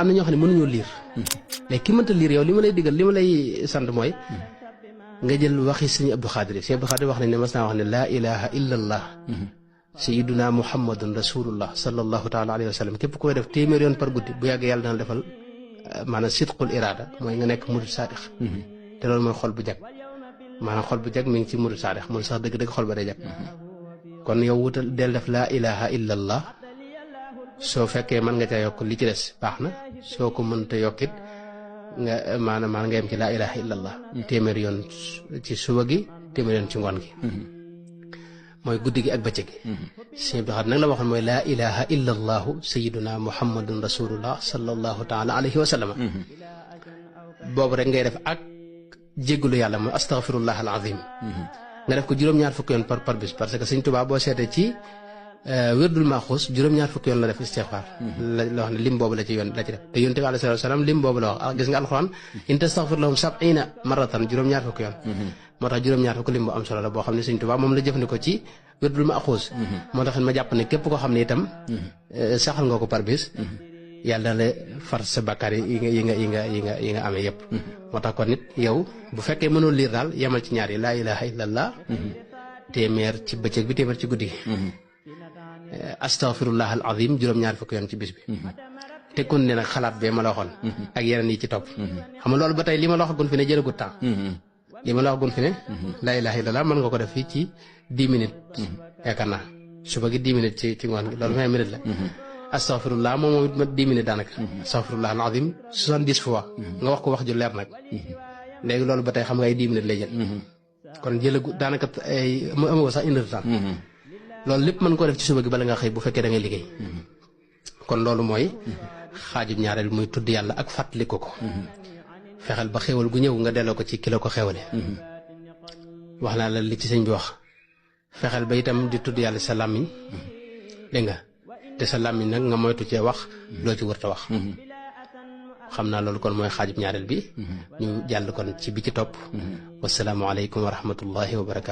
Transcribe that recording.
am na ñoo xam ne mënuñoo liir léegi ki mënta liir yow li ma lay digal li ma lay sant mooy nga jël waxi sëñ Abdou Khadir sëñ Abdou Khadir wax nañ ne mas naa wax ne laa ilaha illa allah sayyiduna muhammadun rasulullah sallallahu taala alayhi wa sallam képp koy def téeméer yoon par guddi bu yàggee yàlla dana defal maanaam sidqul irada mooy nga nekk murid saadix te loolu mooy xol bu jag maanaam xol bu jag mi ngi ci murid saadix mun sax dëgg-dëgg xol ba day jag kon yow wutal del def laa ilaha illa allah soo fekkee mën nga ca yokk li ci des baax na soo ko mënta yokkit nga maanaam nga yem ci laa ilaha illa allah téeméer yoon ci suba gi téeméer yoon ci ngoon gi mooy guddi gi ak bëccëg gi sëñ bi xam nag la waxoon mooy laa ilaha illa allahu sayiduna muhammadun rasulullah sallallahu taala alayhi wa sallam boobu rek ngay def ak jéggalu yàlla mooy astaghfirullah al azim nga def ko juróom-ñaar fukki yoon par bis parce que sëñ Tuubaa boo seetee ci wérdul maaxuus juróom-ñaar fukki yoon la def istixfaar la wax ne lim boobu la ci yoon la ci def te yonent bi alayhi salaam lim boobu la wax gis nga alxuraan in tastaghfir lahum 70 marratan juróom-ñaar fukki yoon moo tax juróom-ñaar fukki lim bu am solo la boo xam ne sëñ Tuubaa moom la jëfandikoo ci wérdul maaxuus moo tax ma jàpp ne képp koo xam ne itam saxal nga ko par bis yàlla la far sa bakkaar yi nga amee yëpp moo tax kon nit yow bu fekkee mënoo liir daal yemal ci ñaar yi laa ilaha illallah téeméer ci bëccëg bi téeméer ci guddi gi astaghfirullah al azim juróom-ñaar fukki yoon ci bis bi te kon ne nag xalaat bee ma la waxoon ak yeneen yi ci topp xam nga loolu ba tey li ma la waxagun fi ne jëlagut temps li ma la waxagun fi ne laa ilaha illallah mën nga ko def fii ci 10 minutes yaakaar naa suba gi 10 minutes ci ngoon gi loolu 20 minutes la astaghfirullah moom it ma 10 minutes daanaka astaghfirullah al azim 70 fois nga wax ko wax ju leer nag léegi loolu ba tey xam nga ay 10 minutes lay jël kon jëlagu daanaka ay amoo sax une heure de temps loolu lépp mën koo def ci suba gi bala nga xëy bu fekkee da ngay liggéey kon loolu mooy xaajub ñaareel muy tudd yàlla ak fàttaliku ko fexeel ba xéwal gu ñëw nga delloo ko ci kilo ko xéwale wax naa la li ci sëñ bi wax fexeel ba itam di tudd yàlla sa làmmiñ dégg nga te sa làmmiñ nag nga moytu cee wax loo ci wërta wax xam naa loolu kon mooy xaajub ñaareel bi ñu jàll kon ci bi ci topp wasalaamu aleykum wa rahmatullahi wa barakaatu